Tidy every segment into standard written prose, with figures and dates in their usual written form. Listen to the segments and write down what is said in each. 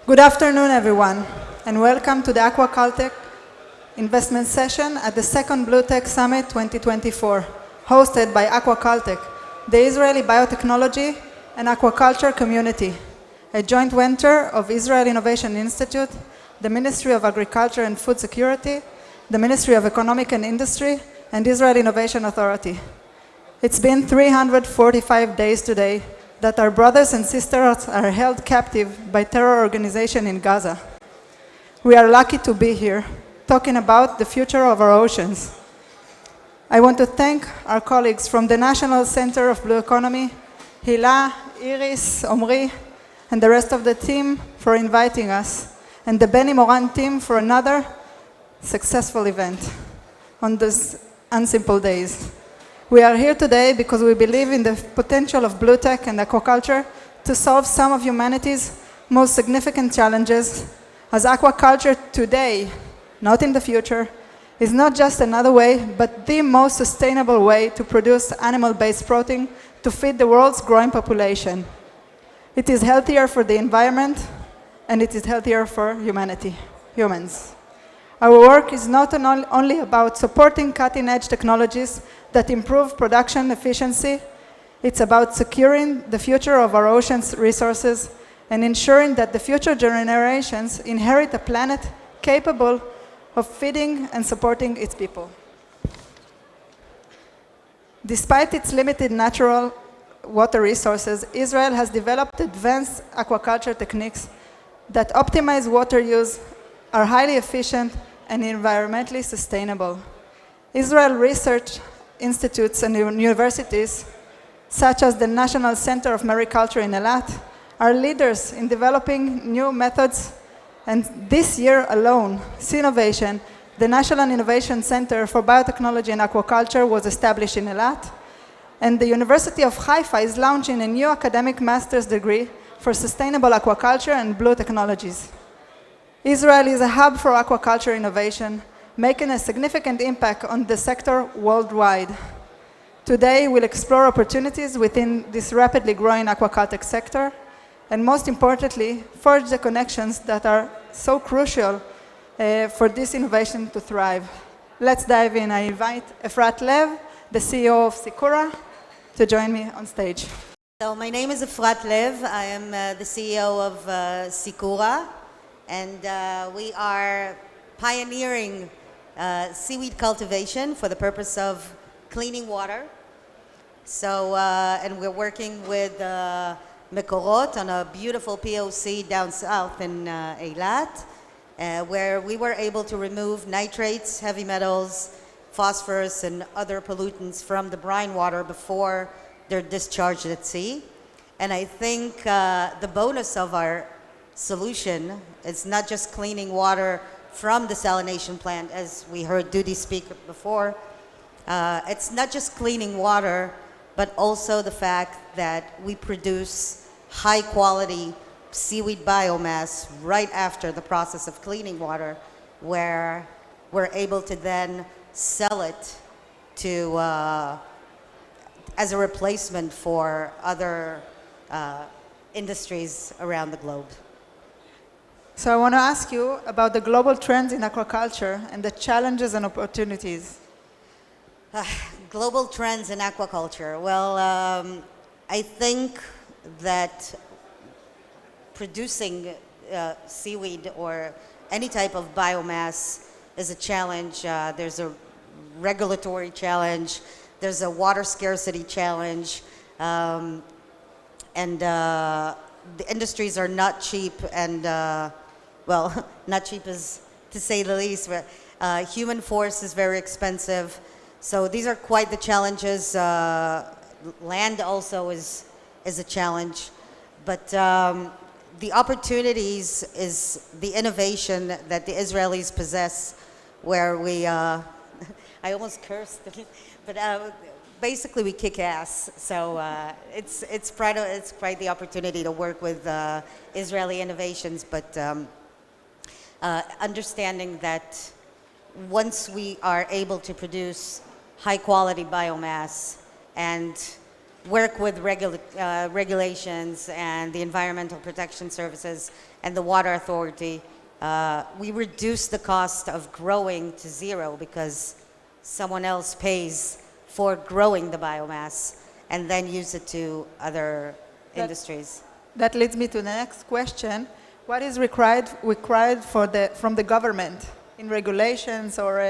Good afternoon, everyone, and welcome to the AquaculTech investment session at the second Blue Tech Summit 2024, hosted by AquaculTech, the Israeli biotechnology and aquaculture community, a joint venture of Israel Innovation Institute, the Ministry of Agriculture and Food Security, the Ministry of Economic and Industry, and Israel Innovation Authority. It's been 345 days today that our brothers and sisters are held captive by terror organization in Gaza. We are lucky to be here, talking about the future of our oceans. I want to thank our colleagues from the National Center of Blue Economy, Hila, Iris, Omri, and the rest of the team for inviting us, and the Beni Moran team for another successful event on these unsimple days. We are here today because we believe in the potential of blue tech and aquaculture to solve some of humanity's most significant challenges, as aquaculture today, not in the future, is not just another way, but the most sustainable way to produce animal-based protein to feed the world's growing population. It is healthier for the environment, and it is healthier for humans. Our work is not only about supporting cutting-edge technologies that improve production efficiency, it's about securing the future of our ocean's resources and ensuring that the future generations inherit a planet capable of feeding and supporting its people. Despite its limited natural water resources, Israel has developed advanced aquaculture techniques that optimize water use, are highly efficient, and environmentally sustainable. Israel research institutes and universities, such as the National Center of Mariculture in Efrat, are leaders in developing new methods, and this year alone, Innovation, the National Innovation Center for Biotechnology and Aquaculture, was established in Efrat, and the University of Haifa is launching a new academic master's degree for sustainable aquaculture and blue technologies. Israel is a hub for aquaculture innovation, making a significant impact on the sector worldwide. Today, we'll explore opportunities within this rapidly growing aquaculture sector, and most importantly, forge the connections that are so crucial for this innovation to thrive. Let's dive in. I invite Efrat Lev, the CEO of Seakura, to join me on stage. So my name is Efrat Lev. I am the CEO of Seakura, and we are pioneering seaweed cultivation for the purpose of cleaning water. So, and we're working with Mekorot on a beautiful POC down south in Eilat, where we were able to remove nitrates, heavy metals, phosphorus, and other pollutants from the brine water before they're discharged at sea. And I think the bonus of our solution is not just cleaning water from the salination plant, as we heard Dudi speak before. It's not just cleaning water, but also the fact that we produce high quality seaweed biomass right after the process of cleaning water, where we're able to then sell it to as a replacement for other industries around the globe. So I want to ask you about the global trends in aquaculture and the challenges and opportunities. Global trends in aquaculture. Well, I think that producing seaweed or any type of biomass is a challenge. There's a regulatory challenge. There's a water scarcity challenge. And the industries are not cheap, and well, not cheap is to say the least, but human force is very expensive. So these are quite the challenges. Land also is a challenge. But the opportunities is the innovation that the Israelis possess, where we, I almost cursed, but basically we kick ass. So it's quite the opportunity to work with Israeli innovations, but understanding that once we are able to produce high quality biomass and work with regulations and the Environmental Protection Services and the Water Authority, we reduce the cost of growing to zero because someone else pays for growing the biomass and then use it to other industries. That leads me to the next question. What is required from the government in regulations or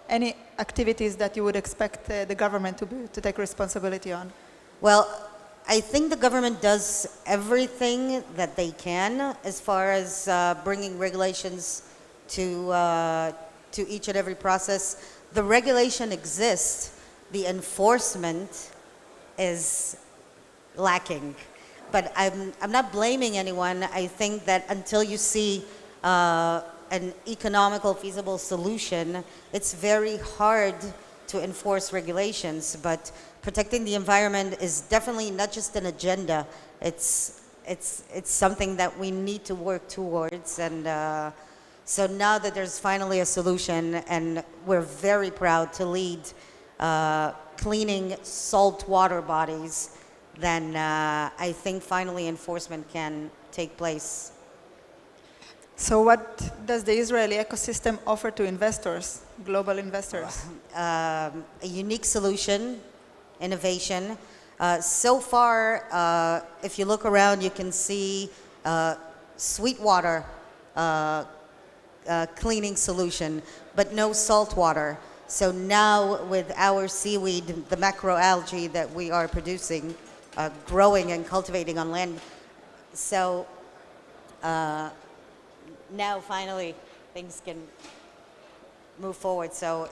any activities that you would expect the government to take responsibility on? Well, I think the government does everything that they can as far as bringing regulations to each and every process. The regulation exists. The enforcement is lacking. But I'm not blaming anyone. I think that until you see an economical, feasible solution, it's very hard to enforce regulations. But protecting the environment is definitely not just an agenda. It's something that we need to work towards. And so now that there's finally a solution, and we're very proud to lead cleaning saltwater bodies, then I think finally enforcement can take place. So what does the Israeli ecosystem offer to investors, global investors? A unique solution, innovation. So far, if you look around, you can see sweetwater cleaning solution, but no saltwater. So now with our seaweed, the macroalgae that we are producing, growing and cultivating on land, so now finally things can move forward. So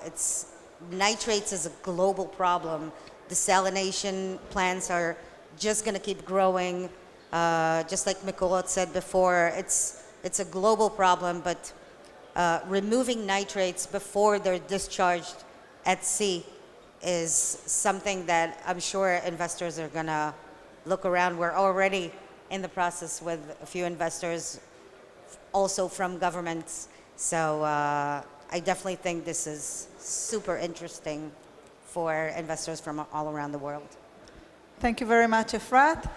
nitrates is a global problem. Desalination plants are just going to keep growing. Just like Mekorot said before, it's a global problem, but removing nitrates before they're discharged at sea is something that I'm sure investors are going to look around. We're already in the process with a few investors, also from governments. So I definitely think this is super interesting for investors from all around the world. Thank you very much, Efrat.